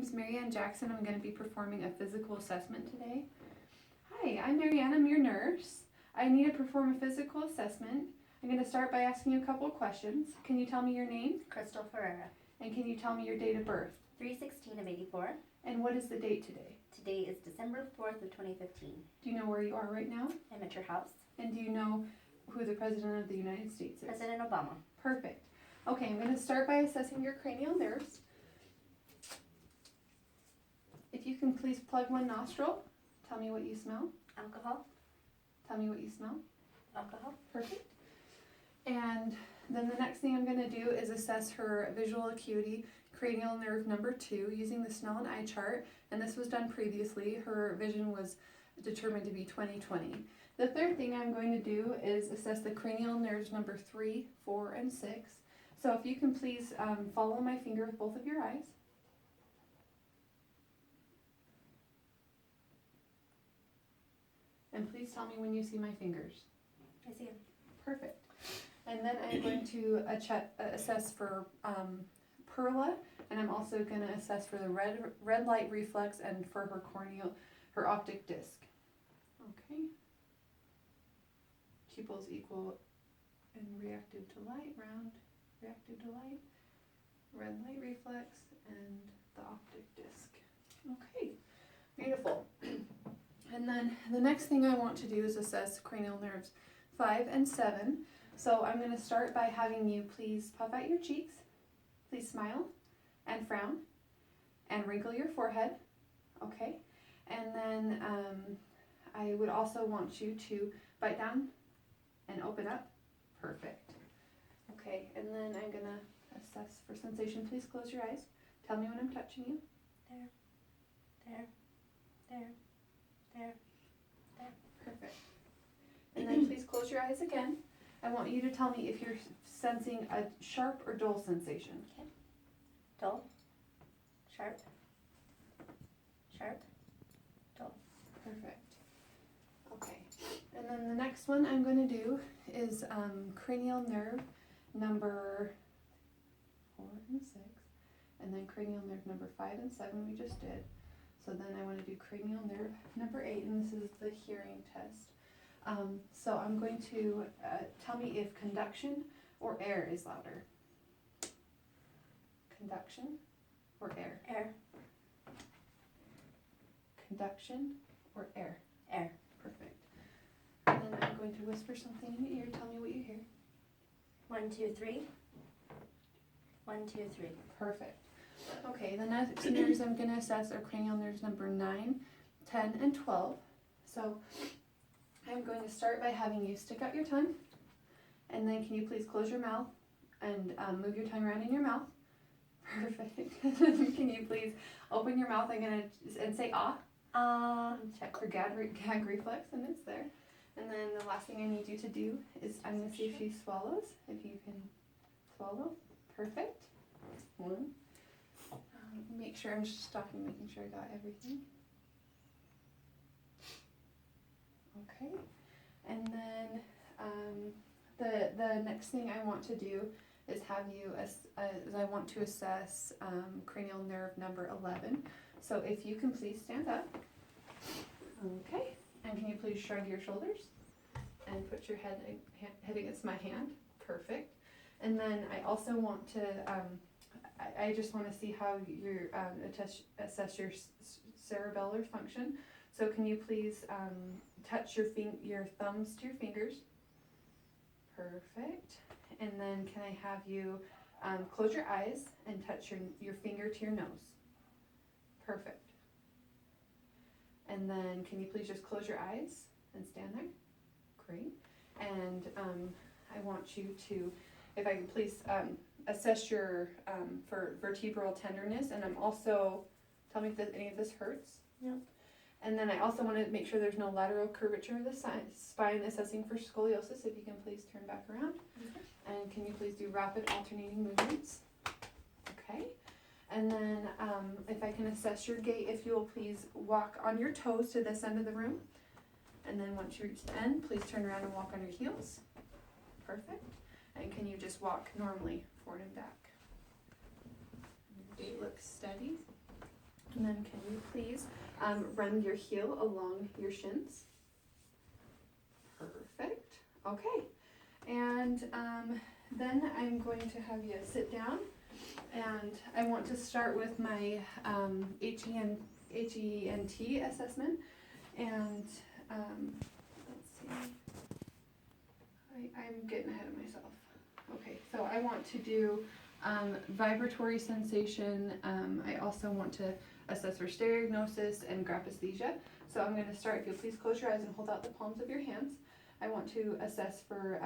name's Maryanne Jackson. I'm going to be performing a physical assessment today. Hi, I'm Maryanne. I'm your nurse. I need to perform a physical assessment. I'm going to start by asking you a couple of questions. Can you tell me your name? Crystal Ferreira. And can you tell me your date of birth? 3/16 of 84. And what is the date today? Today is December 4th of 2015. Do you know where you are right now? I'm at your house. And do you know who the President of the United States is? President Obama. Perfect. Okay, I'm going to start by assessing your cranial nerves. If you can please plug one nostril. Tell me what you smell. Alcohol. Tell me what you smell. Alcohol. Perfect. And then the next thing I'm going to do is assess her visual acuity, cranial nerve number 2, using the smell and eye chart. And this was done previously. Her vision was determined to be 20/20. The third thing I'm going to do is assess the cranial nerves number 3, 4, and 6. So if you can please follow my finger with both of your eyes. And please tell me when you see my fingers. I see him. Perfect. And then I'm going to assess for perla, and I'm also going to assess for the red light reflex and for her optic disc. Okay. Pupils equal and reactive to light, round, reactive to light, red light reflex, and the optic disc. Okay, beautiful. And then the next thing I want to do is assess cranial nerves 5 and 7. So I'm going to start by having you please puff out your cheeks, please smile and frown, and wrinkle your forehead. Okay, and then I would also want you to bite down and open up. Perfect. Okay, and then I'm going to assess for sensation. Please close your eyes. Tell me when I'm touching you. There. There. There. There. There. Perfect. And then please close your eyes again. I want you to tell me if you're sensing a sharp or dull sensation. Okay. Dull. Sharp. Sharp. Dull. Perfect. Okay. And then the next one I'm going to do is cranial nerve number 4 and 6. And then cranial nerve number 5 and 7 we just did. So then I want to do cranial nerve number 8, and this is the hearing test. So I'm going to tell me if conduction or air is louder. Conduction or air? Air. Conduction or air? Air. Perfect. And then I'm going to whisper something in your ear. Tell me what you hear. 1, 2, 3. 1, 2, 3. Perfect. Okay, the next nerves I'm going to assess are cranial nerves number 9, 10, and 12. So I'm going to start by having you stick out your tongue, and then can you please close your mouth and move your tongue around in your mouth? Perfect. Can you please open your mouth and say ah? Check for gag reflex, and it's there. And then the last thing I need you to do is I'm going to see if she swallows. If you can swallow. Perfect. 1. Make sure I'm just stopping, making sure I got everything. Okay, and then the next thing I want to do is have you I want to assess cranial nerve number 11. So if you can please stand up. Okay, and can you please shrug your shoulders and put your head against my hand? Perfect. And then I also want to I just want to see how you assess your cerebellar function. So can you please touch your thumbs to your fingers? Perfect. And then can I have you close your eyes and touch your finger to your nose? Perfect. And then can you please just close your eyes and stand there? Great. And I want you to, if I can please assess your for vertebral tenderness, and I'm also, tell me if any of this hurts. No. And then I also want to make sure there's no lateral curvature of the spine, assessing for scoliosis. If you can please turn back around. Okay. And can you please do rapid alternating movements? Okay. And then if I can assess your gait, if you will please walk on your toes to this end of the room. And then once you reach the end, please turn around and walk on your heels. Perfect. And can you just walk normally forward and back? Your gait looks steady. And then can you please run your heel along your shins? Perfect. Okay. And then I'm going to have you sit down, and I want to start with my HENT assessment. And let's see, I'm getting ahead of myself. Okay, so I want to do vibratory sensation. I also want to assess for stereognosis and graphesthesia. So I'm going to start, if you'll please close your eyes and hold out the palms of your hands. I want to assess for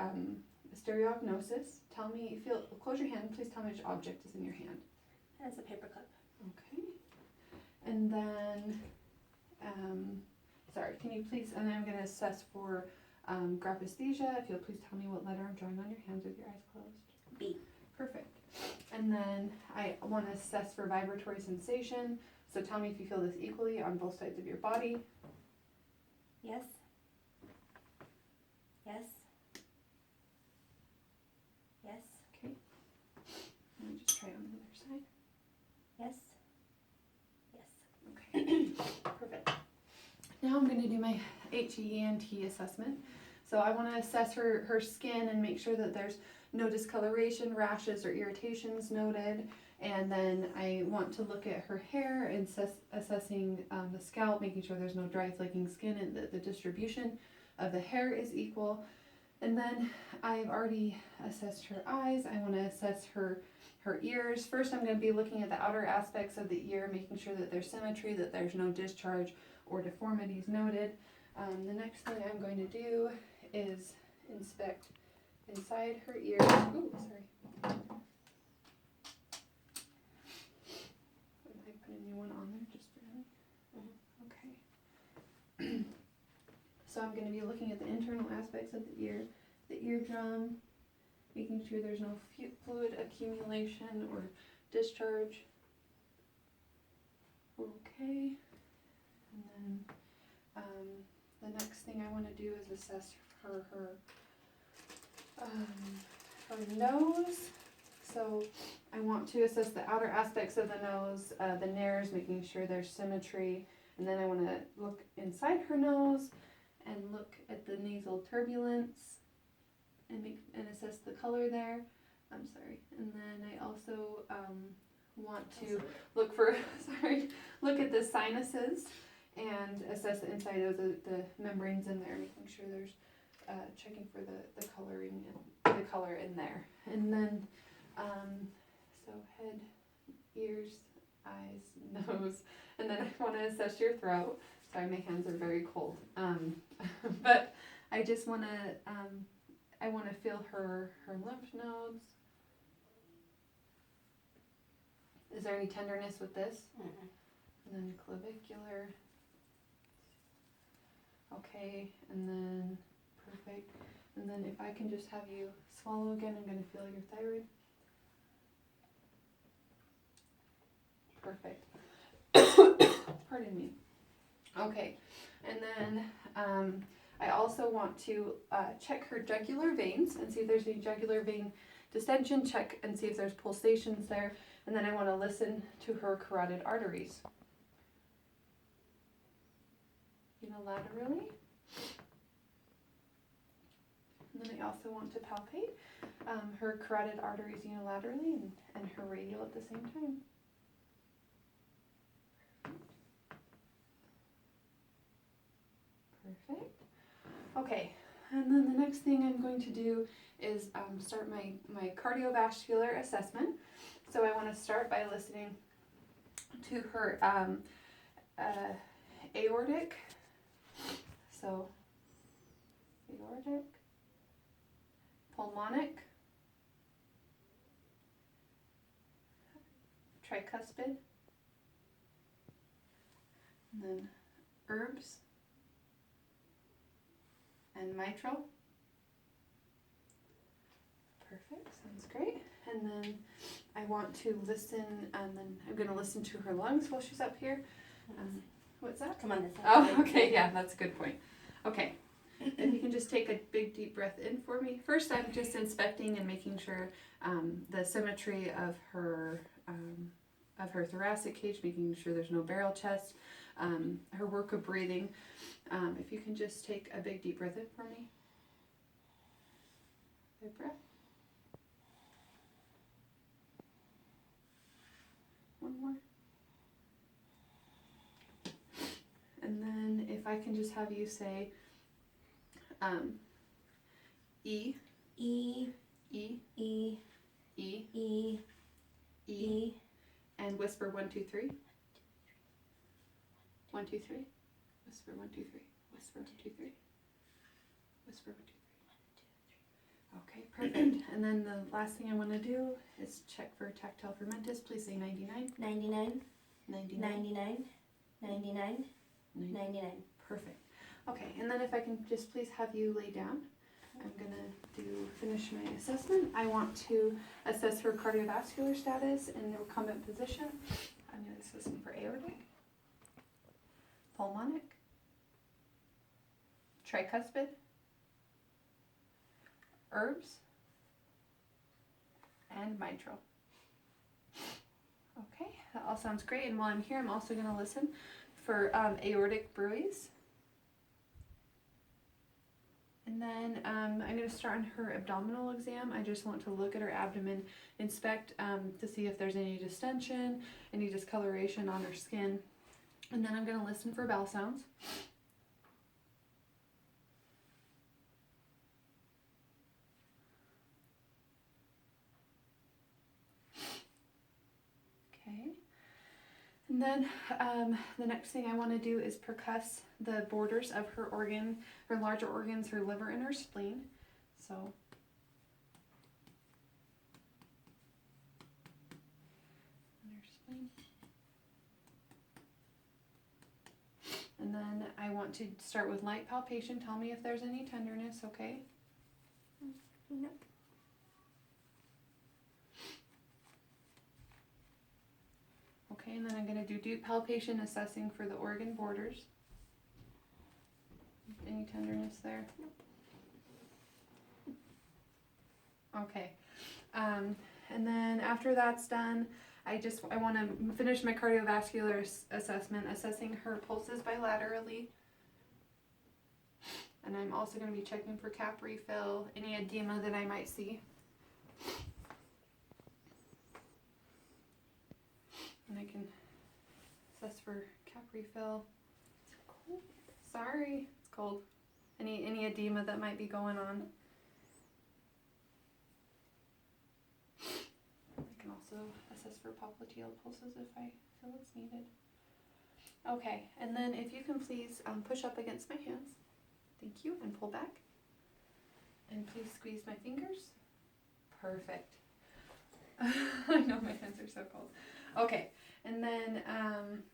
stereognosis. Tell me, close your hand, please tell me which object is in your hand. That's a paperclip. Okay. And then, sorry, can you please, and then I'm going to assess for graphesthesia. If you'll please tell me what letter I'm drawing on your hands with your eyes closed. B. Perfect. And then I want to assess for vibratory sensation. So tell me if you feel this equally on both sides of your body. Yes. Yes. Yes. Okay. Let me just try on the other side. Yes. Yes. Okay. Perfect. Now I'm going to do my HENT assessment. So I want to assess her skin and make sure that there's no discoloration, rashes, or irritations noted. And then I want to look at her hair and assessing the scalp, making sure there's no dry flaking skin and that the distribution of the hair is equal. And then I've already assessed her eyes. I want to assess her ears. First, I'm going to be looking at the outer aspects of the ear, making sure that there's symmetry, that there's no discharge or deformities noted. The next thing I'm going to do is inspect inside her ears. Ooh, sorry. I put a new one on there just for me. Okay. So I'm going to be looking at the internal aspects of the ear, the eardrum, making sure there's no fluid accumulation or discharge. Okay. And then the next thing I want to do is assess her nose. So I want to assess the outer aspects of the nose, the nares, making sure there's symmetry. And then I want to look inside her nose and look at the nasal turbulence and assess the color there. I'm sorry. And then I also want to look at the sinuses and assess the inside of the membranes in there, making sure there's checking for the coloring and the color in there. And then so head, ears, eyes, nose, and then I want to assess your throat. Sorry, my hands are very cold. But I just want to I want to feel her lymph nodes. Is there any tenderness with this? Mm-mm. And then clavicular. Okay, and then perfect. And then if I can just have you swallow again, I'm going to feel your thyroid. Perfect. Pardon me. Okay, and then I also want to check her jugular veins and see if there's any jugular vein distension, check and see if there's pulsations there, and then I want to listen to her carotid arteries. Unilaterally. And then I also want to palpate her carotid arteries unilaterally and her radial at the same time. Perfect. Okay, and then the next thing I'm going to do is start my cardiovascular assessment. So I want to start by listening to her aortic. So aortic, pulmonic, tricuspid, and then herbs, and mitral. Perfect, sounds great. And then I want to listen, and then I'm going to listen to her lungs while she's up here. What's that? Come on this side. Oh, okay, yeah, that's a good point. Okay, if you can just take a big deep breath in for me. First, I'm just inspecting and making sure the symmetry of her of her thoracic cage, making sure there's no barrel chest, her work of breathing. If you can just take a big deep breath in for me. Big breath. One more. And then if I can just have you say E, E, E, E, E, E, E, and whisper 1, 2, 3. 1, 2, 3. Whisper 1, 2, 3. Whisper 1, 2, 3. Whisper 1, 2, 3. Okay, perfect. And then the last thing I want to do is check for tactile fermentus. Please say 99. 99, 99. 99, 99, 99. Perfect. Okay, and then if I can just please have you lay down. I'm gonna finish my assessment. I want to assess her cardiovascular status in the recumbent position. I'm gonna assess them for aortic, pulmonic, tricuspid, herbs, and mitral. Okay, that all sounds great. And while I'm here, I'm also gonna listen for aortic bruits. And then I'm going to start on her abdominal exam. I just want to look at her abdomen, inspect to see if there's any distension, any discoloration on her skin. And then I'm going to listen for bowel sounds. Okay. And then the next thing I want to do is percuss the borders of her organ, her larger organs, her liver and her spleen. So, and her spleen. And then I want to start with light palpation. Tell me if there's any tenderness, okay? No. Okay, and then I'm going to do deep palpation, assessing for the organ borders. Any tenderness there? Okay. And then after that's done, I want to finish my cardiovascular assessment, assessing her pulses bilaterally. And I'm also going to be checking for cap refill, any edema that I might see. And I can assess for cap refill. Is it cold? Sorry, it's cold. Any edema that might be going on. I can also assess for popliteal pulses if I feel it's needed. Okay, and then if you can please push up against my hands. Thank you, and pull back. And please squeeze my fingers. Perfect. I know my hands are so cold. Okay, and then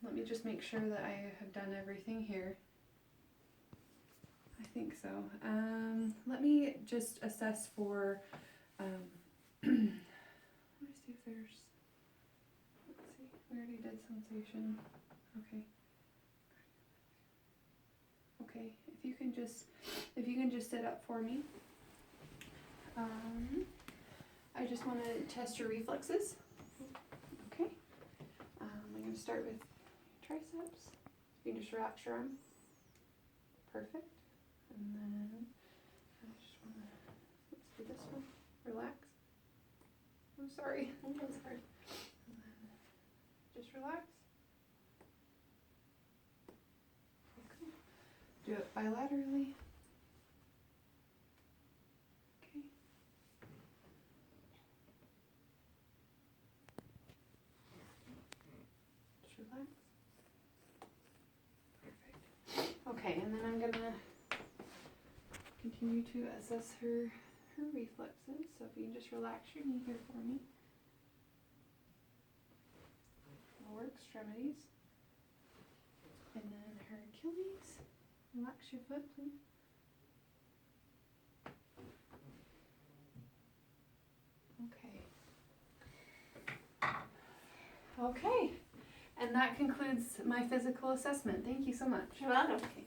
let me just make sure that I have done everything here. I think so. Let me just assess for, let me see if there's, let's see, we already did sensation. Okay. Okay, if you can just sit up for me. I just want to test your reflexes. Okay. I'm going to start with triceps. You can just relax your arm. Perfect. And then I just want to, let's do this one. Relax. I'm sorry. I'm so sorry. And then just relax. Okay. Do it bilaterally. Okay. Just relax. Perfect. Okay, and then I'm gonna continue to assess her reflexes. So if you can just relax your knee here for me. Lower extremities. And then her Achilles. Relax your foot, please. Okay. Okay. And that concludes my physical assessment. Thank you so much. You're welcome. Okay.